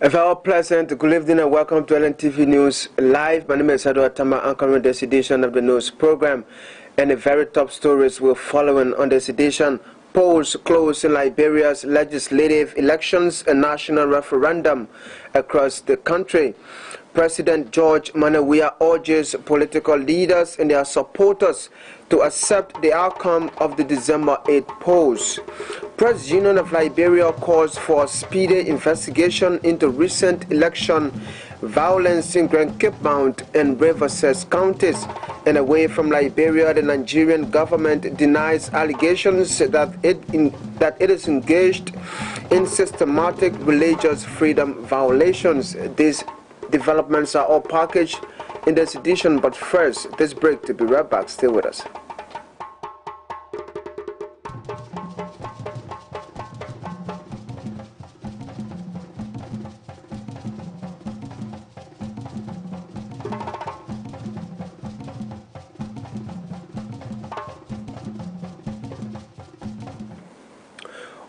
A very pleasant good evening and welcome to Lntv News Live. My name is Tamba, anchoring this edition of the news program. And the very top stories we're following on this edition: polls close in Liberia's legislative elections, a national referendum across the country. President George Weah urges political leaders and their supporters to accept the outcome of the December 8 polls. Press Union of Liberia calls for a speedy investigation into recent election violence in Grand Cape Mount and Rivers counties. And away from Liberia, the Nigerian government denies allegations that it is engaged in systematic religious freedom violations. These developments are all packaged in this edition, but first, this break. To be right back. Stay with us.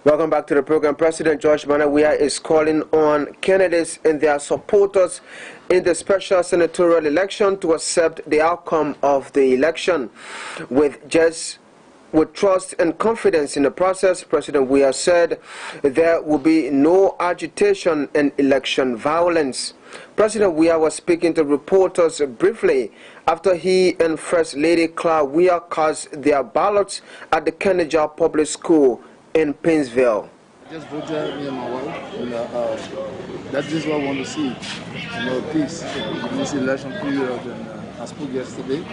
Welcome back to the program. President George Weah is calling on candidates and their supporters in the special senatorial election to accept the outcome of the election. With trust and confidence in the process, President Weah said there will be no agitation and election violence. President Weah was speaking to reporters briefly after he and First Lady Claire Weah cast their ballots at the Kennedy's Public School in Painesville. Just voted me and my wife, and that's just what I want to see. Peace in this election period. And I spoke yesterday.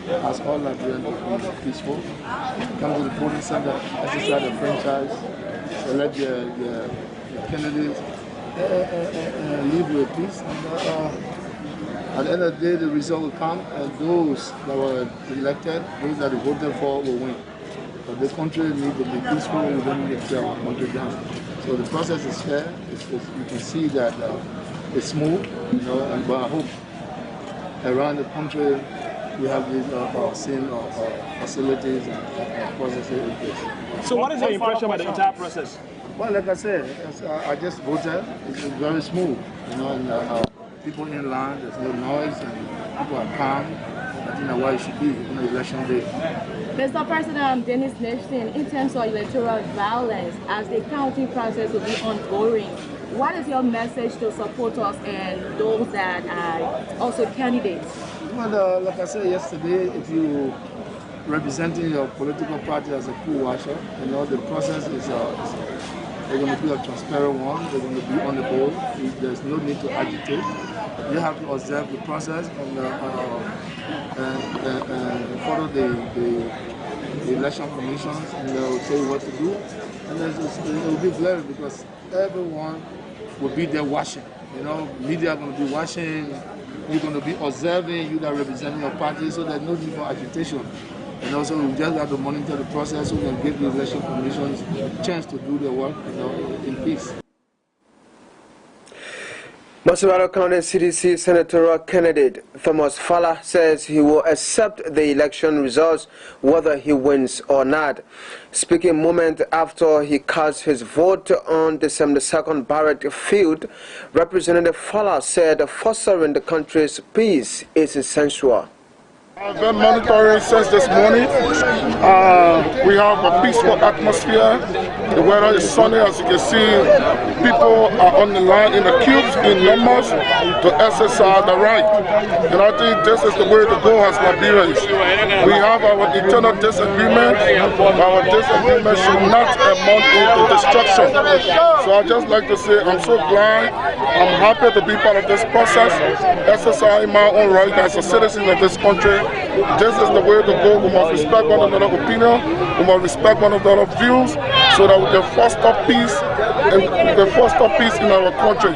As all Nigerians be peaceful, come to the voting center, exercise the franchise, select the candidates, live with peace. And at the end of the day, the result will come, and those that were elected, those that voted for, will win. But the country needs to be peaceful. We don't need to tear our country down. So the process is fair. You can see that it's smooth, but I hope around the country we have these same facilities and processes in place. So what is your impression about the entire process? Well, like I said, I just voted. It's very smooth, and people in line, there's no noise, and people are calm. I think that's why it should be on election day. Mr. President, Dennis Nation, in terms of electoral violence, as the counting process will be ongoing, what is your message to supporters and those that are also candidates? Well, like I said yesterday, if you representing your political party as a poll watcher, the process is they're going to be a transparent one. They're going to be on the board. There's no need to agitate. You have to observe the process and follow the election commissions, and they'll tell you what to do. And it will be blurry because everyone will be there watching. Media are going to be watching. You're going to be observing. You that are representing your party, so there's no need for agitation. And also, we just have to monitor the process so we can give the election commissions a chance to do their work, in peace. Masibaro County CDC senatorial candidate Thomas Fala says he will accept the election results whether he wins or not. Speaking moment after he cast his vote on December 2nd Barrett Field, Representative Fala said fostering the country's peace is essential. I've been monitoring since this morning. We have a peaceful atmosphere. The weather is sunny, as you can see. People are on the line in the queues in numbers to exercise the right. And I think this is the way to go as Liberians. We have our internal disagreement. Our disagreement should not amount into destruction. So I just like to say I'm so glad. I'm happy to be part of this process, exercising my own right as a citizen of this country. This is the way to go. We must respect one another's opinion. We must respect one another's views so that we can foster peace and we can foster peace in our country.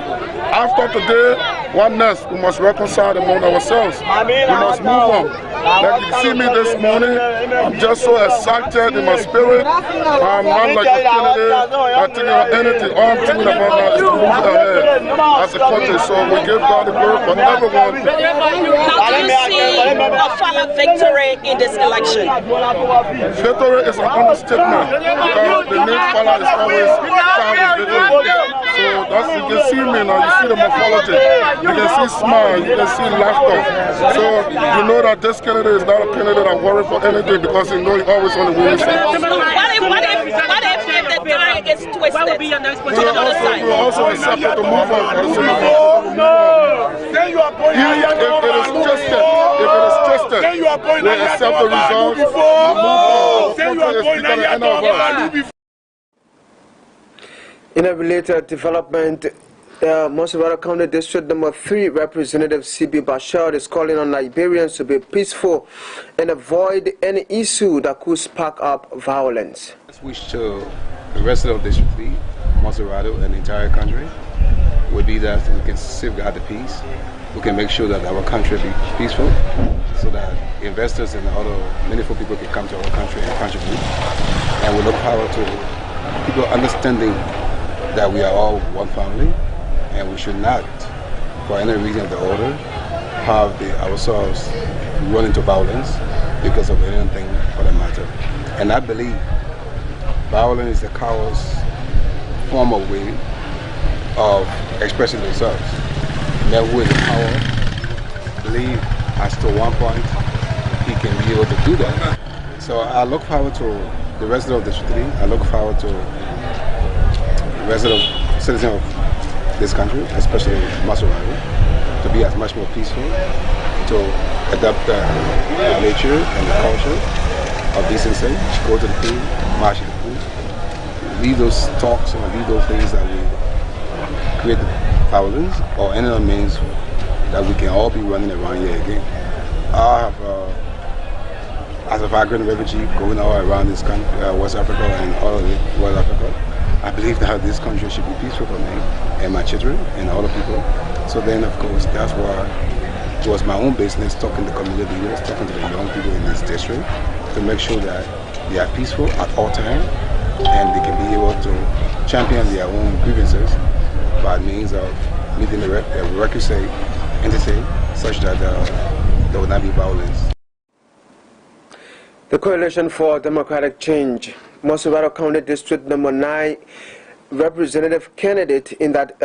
After today, oneness. We must reconcile among ourselves. We must move on. Like you see me this morning, I'm just so excited in my spirit. I'm not like a candidate. I think anything. All I'm thinking about now is to move ahead as a country. So we give God the glory for everyone. How do you see a victory in this election? Victory is an understatement because the name Fala is always found in victory. So that's, you can see me now, you see the morphology, you can see smile, you can see laughter. So you know that this candidate is not a candidate that worries for anything because you know he's always on the winning side. What if the guy is twisted? We also accepted to move on. Then you are going If it is twisted, we accept the results. Then you are going before. In a related development, Monsabara County District Number 3 Representative C.B. Bashir is calling on Liberians to be peaceful and avoid any issue that could spark up violence. I wish to the residents of District 3, Monserrato, and the entire country would be that we can safeguard the peace. We can make sure that our country be peaceful so that investors and other meaningful people can come to our country and contribute. And we look forward to people understanding that we are all one family and we should not, for any reason of the order, have ourselves run into violence because of anything for that matter. And I believe violence is the coward's form of way of expressing themselves. That who is the power, believe as to one point he can be able to do that. So I look forward to the resident of District 3, I look forward to citizens of this country, especially Maserati, to be as much more peaceful, to adapt the nature and the culture of decency, go to the pool, march in the pool, leave those talks and leave those things that we create violence or any other means that we can all be running around here again. I have, as a migrant refugee going all around this country, West Africa and all of West Africa, I believe that this country should be peaceful for me and my children and other people. So then, of course, that's why it was my own business talking to community leaders, talking to the young people in this district to make sure that they are peaceful at all times and they can be able to champion their own grievances by means of meeting the requisite entity such that there will not be violence. The Coalition for Democratic Change, Monsabara County District Number 9 representative candidate in that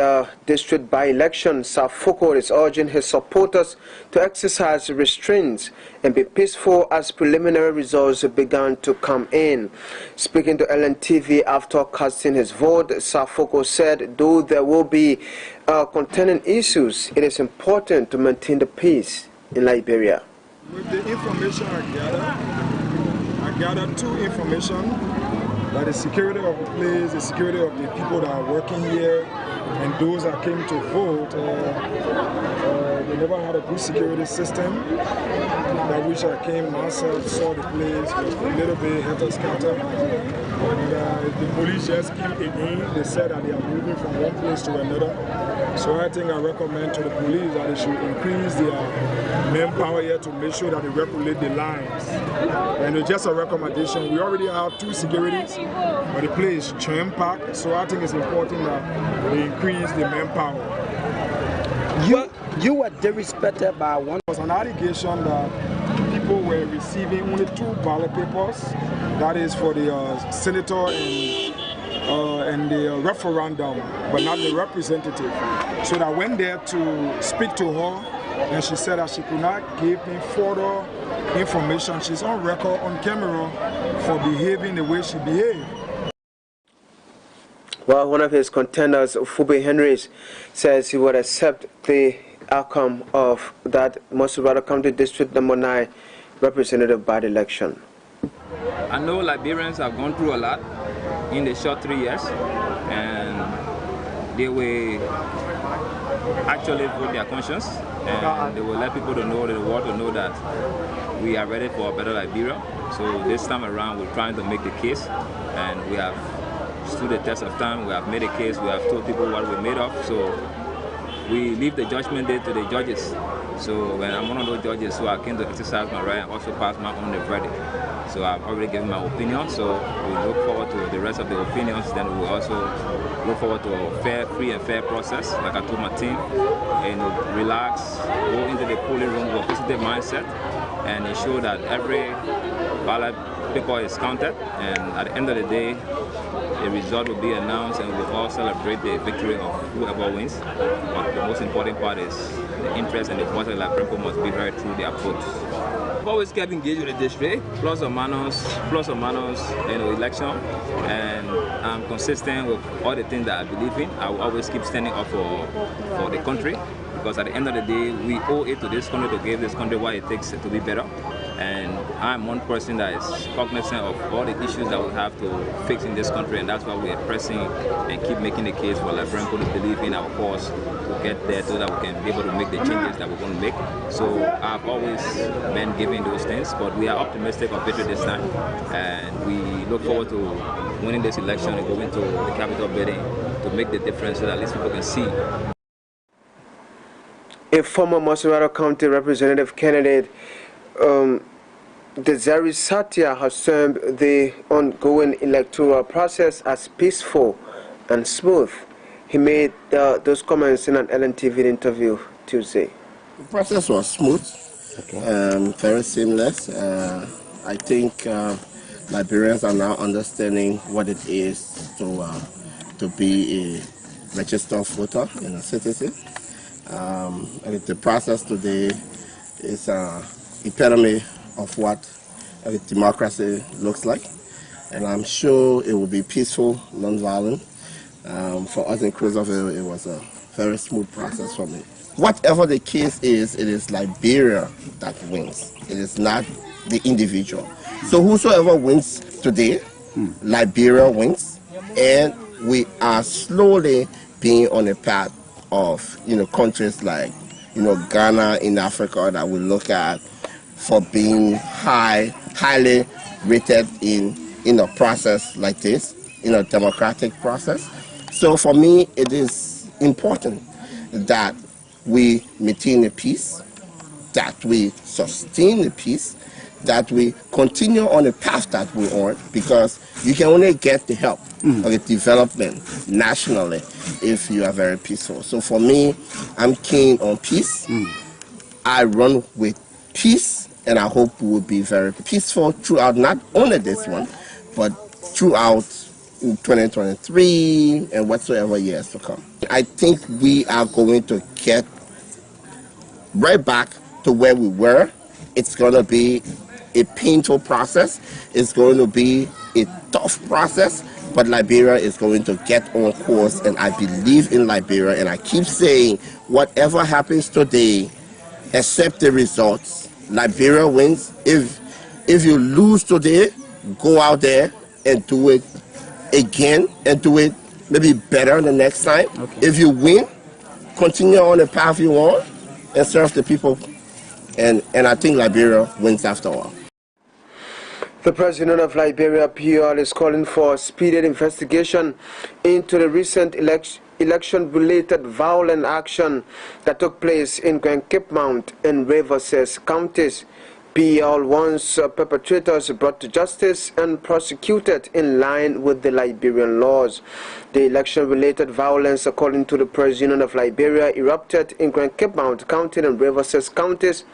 district by-election, Safoko, is urging his supporters to exercise restraints and be peaceful as preliminary results began to come in. Speaking to Lntv after casting his vote, Safoko said though there will be contending issues, it is important to maintain the peace in Liberia. With the information I gathered two information. That the security of the place, the security of the people that are working here, and those that came to vote, they never had a good security system. That which I came myself, saw the place, was a little bit helter-skelter. And the police just came again. They said that they are moving from one place to another. So I think I recommend to the police that they should increase their manpower here to make sure that they regulate the lines. And it's just a recommendation. We already have two securities, but the place is jam-packed. So I think it's important that they increase the manpower. You were disrespected by one. There was an allegation that people were receiving only 2 ballot papers. That is for the senator and the referendum, but not the representative. So I went there to speak to her, and she said that she could not give me further information. She's on record, on camera, for behaving the way she behaved. Well, one of his contenders, Fube Henrys, says he would accept the outcome of that Monsabara County District Number 9 representative by the election. I know Liberians have gone through a lot in the short 3 years, and they will actually vote their conscience, and they will let people to know, the world to know that we are ready for a better Liberia. So this time around, we're trying to make the case, and we have stood the test of time. We have made a case. We have told people what we're made of. So we leave the judgment day to the judges. So when I'm one of those judges, so I came to exercise my right and also pass my own verdict. So I've already given my opinion, so we look forward to the rest of the opinions. Then we will also look forward to a free and fair process. Like I told my team, and relax, go into the polling room with a positive mindset, and ensure that every ballot paper is counted. And at the end of the day, the result will be announced, and we'll all celebrate the victory of whoever wins. But the most important part is the interest and the voice of the Liberian must be heard through their votes. I've always kept engaged with the district, plus or minus, election, and I'm consistent with all the things that I believe in. I will always keep standing up for the country, because at the end of the day, we owe it to this country to give this country what it takes to be better. And I'm one person that is cognizant of all the issues that we have to fix in this country, and that's why we are pressing and keep making the case for Liberian people to believe in our cause, to get there so that we can be able to make the changes that we want to make. So I've always been giving those things, but we are optimistic of victory this time, and we look forward to winning this election and going to the capital building to make the difference so that at least people can see. A former Masoreto County representative candidate, Desiree Satya, has termed the ongoing electoral process as peaceful and smooth. He made those comments in an Lntv interview Tuesday. The process was smooth, very seamless. I think Liberians are now understanding what it is to be a registered voter and a citizen. And the process today is epitome of what a democracy looks like, and I'm sure it will be peaceful, non-violent. For us in Cruzoville, it was a very smooth process for me. Whatever the case is, it is Liberia that wins. It is not the individual. So whosoever wins today, Liberia wins, and we are slowly being on a path of countries like Ghana in Africa that we look at for being highly rated in a process like this, in a democratic process. So for me, it is important that we maintain the peace, that we sustain the peace, that we continue on the path that we're on, because you can only get the help of the development nationally if you are very peaceful. So for me, I'm keen on peace. I run with peace, and I hope we will be very peaceful throughout not only this one, but throughout 2023 and whatsoever years to come. I think we are going to get right back to where we were. It's going to be a painful process. It's going to be a tough process, but Liberia is going to get on course, and I believe in Liberia, and I keep saying whatever happens today, accept the results. Liberia wins. If you lose today, go out there and do it again, and do it maybe better the next time. If you win, continue on the path you want and serve the people, and I think Liberia wins after all. The president of Liberia, PR, is calling for a speedy investigation into the recent election-related violent action that took place in Grand Cape Mount and Rivers counties. PL wants perpetrators brought to justice and prosecuted in line with the Liberian laws. The election-related violence, according to the president of Liberia, erupted in Grand Cape Mount County and Rivers counties.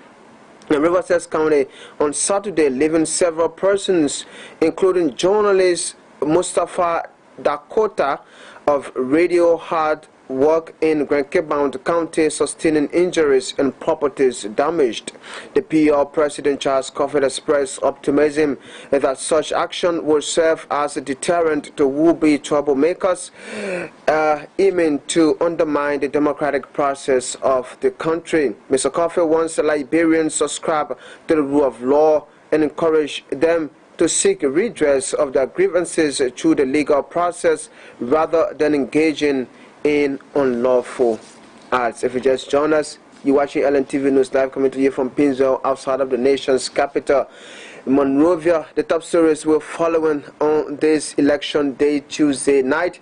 In Rivers County on Saturday, leaving several persons, including journalist Mustafa Dakota of Radio Hard Work in Grand Cape Mount County, sustaining injuries and properties damaged. The PR President Charles Coffin expressed optimism that such action will serve as a deterrent to would-be troublemakers aiming to undermine the democratic process of the country. Mr. Coffin wants the Liberians to subscribe to the rule of law and encourage them to seek redress of their grievances through the legal process rather than engaging in unlawful acts. If you just join us, you're watching Lntv News Live, coming to you from Pinzville, outside of the nation's capital, Monrovia. The top stories we're following on this election day, Tuesday night.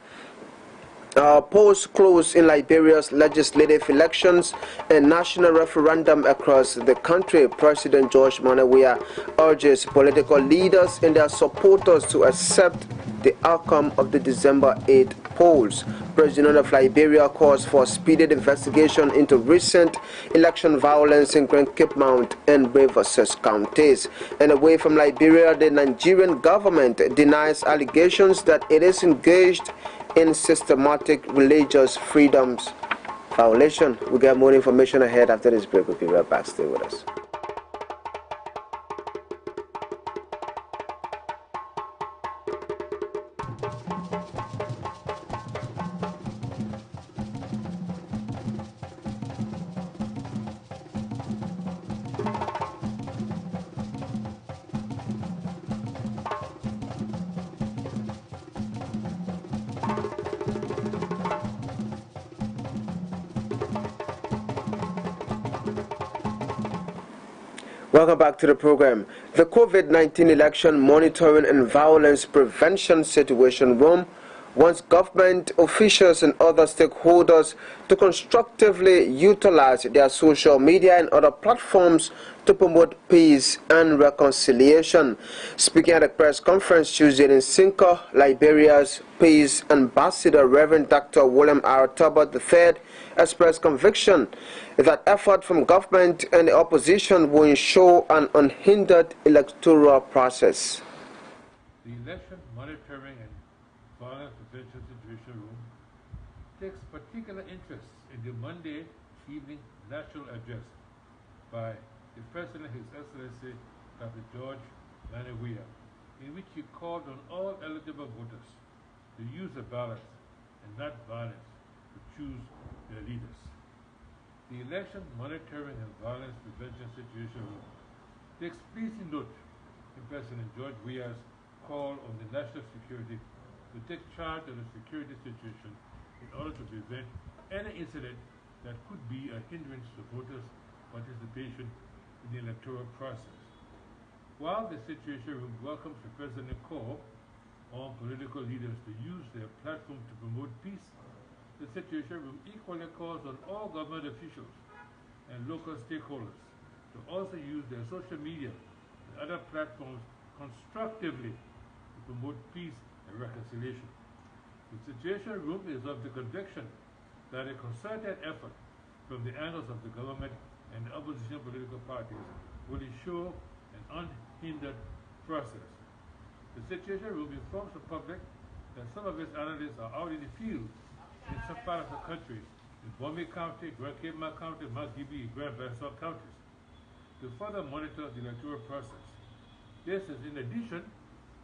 Polls close in Liberia's legislative elections and national referendum across the country. President George Weah urges political leaders and their supporters to accept the outcome of the December 8 polls. President of Liberia calls for a speedy investigation into recent election violence in Grand Cape Mount and Rivers counties. And away from Liberia, the Nigerian government denies allegations that it is engaged in systematic religious freedoms violation. We get more information ahead after this break. We'll be right back. Stay with us. Welcome back to the program. The COVID-19 Election Monitoring and Violence Prevention Situation Room wants government officials and other stakeholders to constructively utilize their social media and other platforms to promote peace and reconciliation. Speaking at a press conference Tuesday in Sinka, Liberia's Peace Ambassador Reverend Dr. William R. Tamba III expressed conviction that effort from government and the opposition will ensure an unhindered electoral process. The Election Monitoring and Violence Prevention Situation Room takes particular interest in the Monday evening national address by the President, His Excellency Dr. George Weah, in which he called on all eligible voters to use the ballot and not violence to choose their leaders. The Election Monitoring and Violence Prevention Situation Room takes pleasing note in President George Weah's call on the national security to take charge of the security situation in order to prevent any incident that could be a hindrance to voters' participation in the electoral process. While the Situation Room welcomes the President's call on political leaders to use their platform to promote peace, the Situation Room equally calls on all government officials and local stakeholders to also use their social media and other platforms constructively to promote peace and reconciliation. The Situation Room is of the conviction that a concerted effort from the angles of the government and the opposition political parties will ensure an unhindered process. The Situation Room informs the public that some of its analysts are out in the field in some part of the country, in Bombay County, Grand Cape County, Mount Gibi, Grand Bangor counties, to further monitor the electoral process. This is in addition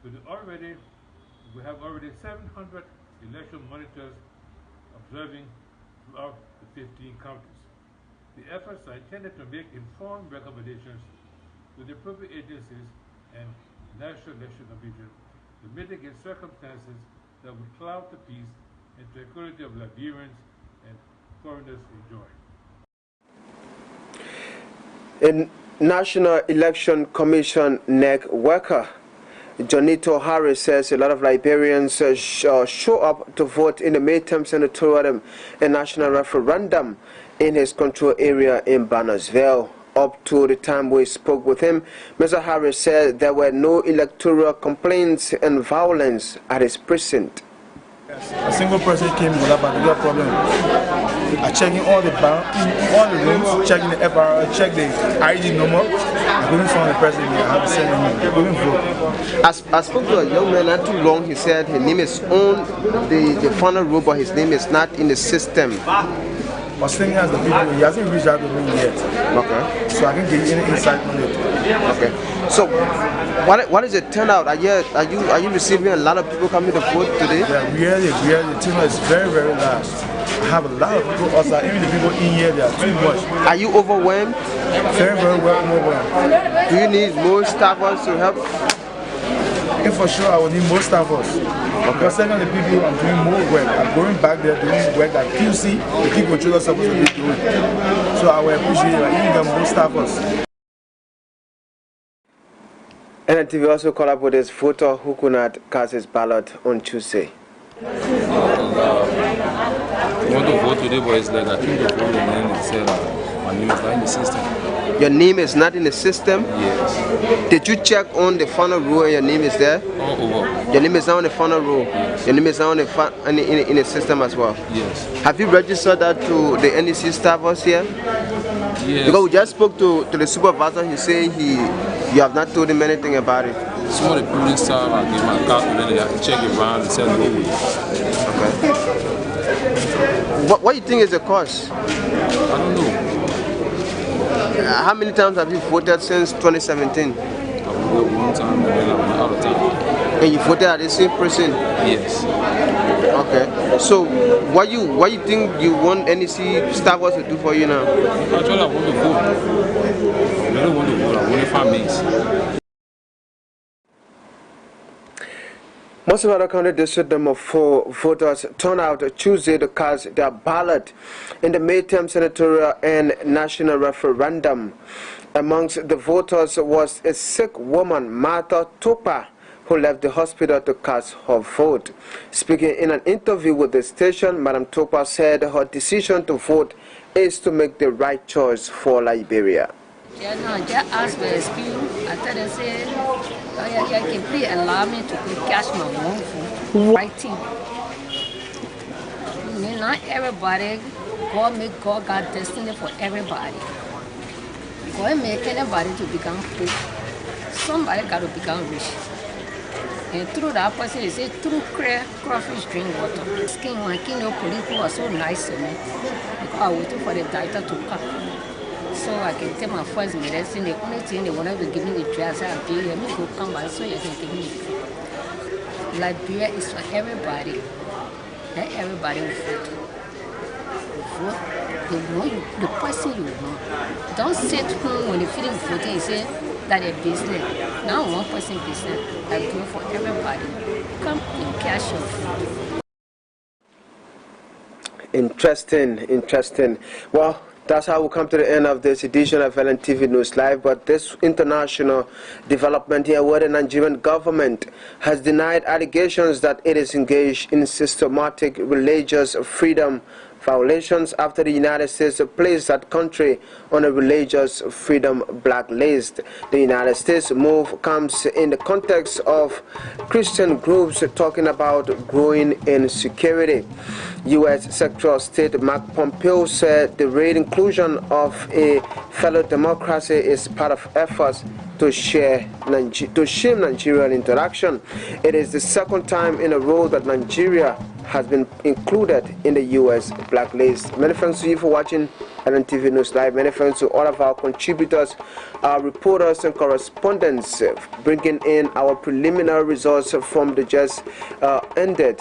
to we have already 700 election monitors observing throughout the 15 counties. The efforts are intended to make informed recommendations to the appropriate agencies and National Election Commission to mitigate circumstances that would cloud the peace and tranquility of Liberians and foreigners enjoy. In National Election Commission NEC worker Jonito Harris says a lot of Liberians show up to vote in the midterm senatorial and national referendum in his control area in Bannersville. Up to the time we spoke with him, Mr. Harris said there were no electoral complaints and violence at his precinct. A single person came with a particular problem. Checking all the rooms, checking the FR, check the ID number. I couldn't find the person here. I have to send him. I couldn't vote. I spoke to a young man not too long. He said his name is on the final row, but his name is not in the system. But still has the people. He hasn't reached out to me yet. Okay. So I can give you any insight on it. Okay. So, what is the turnout? Are you receiving a lot of people coming to vote today? Yeah, really. The turnout is very, very large. I have a lot of people outside. Even the people in here, they are too much. Are you overwhelmed? Very, very well overwhelmed. Do you need more staffers to help? And for sure, I will need more staffers. Because second, the people I'm doing more work. I'm going back there doing work that QC, the people are supposed to be doing. So I will appreciate it. I need more staffers. Lntv also called up with his voter who could not cast his ballot on Tuesday. want to vote today, but it's like I think the vote and then it said my name is not in the system. Your name is not in the system? Yes. Did you check on the final roll and your name is there? All over. Your name is not on the final roll? Yes. Your name is not on the in the system as well? Yes. Have you registered that to the NEC staffers here? Yes. Because we just spoke to the supervisor, he said you have not told him anything about it. Some of the building staff, I give my car to them, they have to check it around and say no way. Okay. What do you think is the cause? I don't know. How many times have you voted since 2017? I voted one time and then I went out of town. And you voted at the same person? Yes. Okay. So what you think you want NEC staffers to do for you now? Actually, I want to vote. I don't want to vote. I want to find mates. Most of our county district number 4 voters turned out Tuesday to cast their ballot in the midterm senatorial and national referendum. Amongst the voters was a sick woman, Martha Topa, who left the hospital to cast her vote. Speaking in an interview with the station, Madam Topa said her decision to vote is to make the right choice for Liberia. Yeah, no, just ask my excuse. I tell them, say, you can please allow me to cash my own food. Writing. Not everybody, God got destiny for everybody. God make anybody to become poor. Somebody got to become rich. And through that person, they say, through crawfish drink water. Skin one, police who was so nice to me. Because I waited for the doctor to come. So I can take my first medicine. The only thing they wanted to give me the drug, I said, I'll give you. Let me go come by so you can give me the drug. Liberia is for everybody. Let everybody vote. Vote the one the person you want. Don't sit home when you finish voting and say that a business. Not one person business. I do for everybody. Come and cash your food. Interesting. Well, that's how we come to the end of this edition of Lntv News Live. But this international development here, where the Nigerian government has denied allegations that it is engaged in systematic religious freedom violations after the United States placed that country on a religious freedom blacklist. The United States move comes in the context of Christian groups talking about growing insecurity. U.S. Secretary of State Mark Pompeo said the rare inclusion of a fellow democracy is part of efforts to shame Nigerian interaction. It is the second time in a row that Nigeria has been included in the U.S. blacklist. Many thanks to you for watching Lntv News Live. Many thanks to all of our contributors, our reporters and correspondents, bringing in our preliminary results from the just ended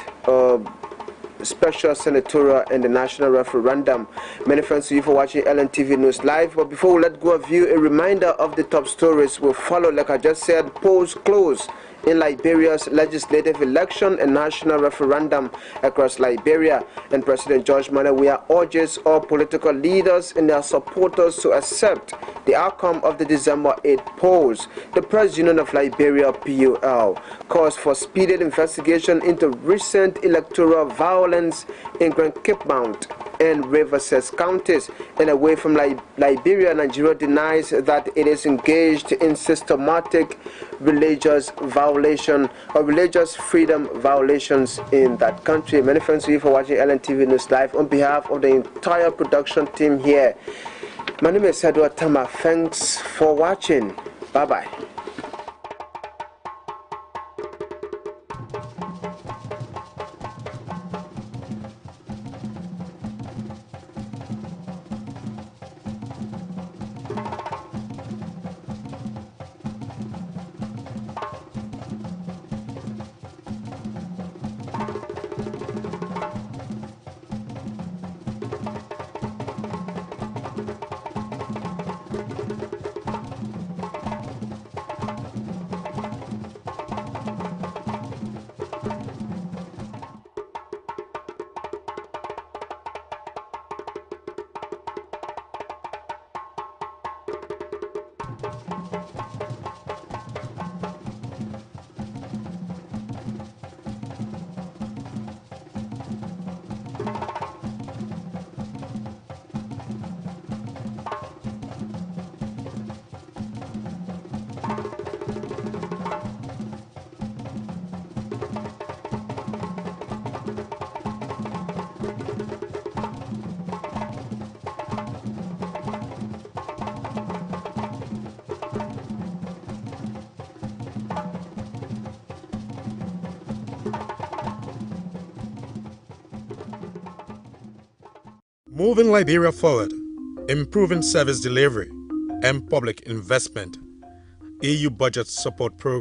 special senatorial and the national referendum. Many thanks to you for watching Lntv News Live. But before we let go of you, a reminder of the top stories will follow. Like I just said, polls close in Liberia's legislative election and national referendum across Liberia. And President George Weah urges all political leaders and their supporters to accept the outcome of the December 8 polls. The Press Union of Liberia, PUL, calls for speeded investigation into recent electoral violence in Grand Cape Mount and Riverside counties. And away from Liberia, Nigeria denies that it is engaged in systematic religious violation or religious freedom violations in that country. Many thanks to you for watching Lntv News Live. On behalf of the entire production team here, my name is Tamba. Thanks for watching. Bye-bye. Moving Liberia forward, improving service delivery and public investment, EU budget support program.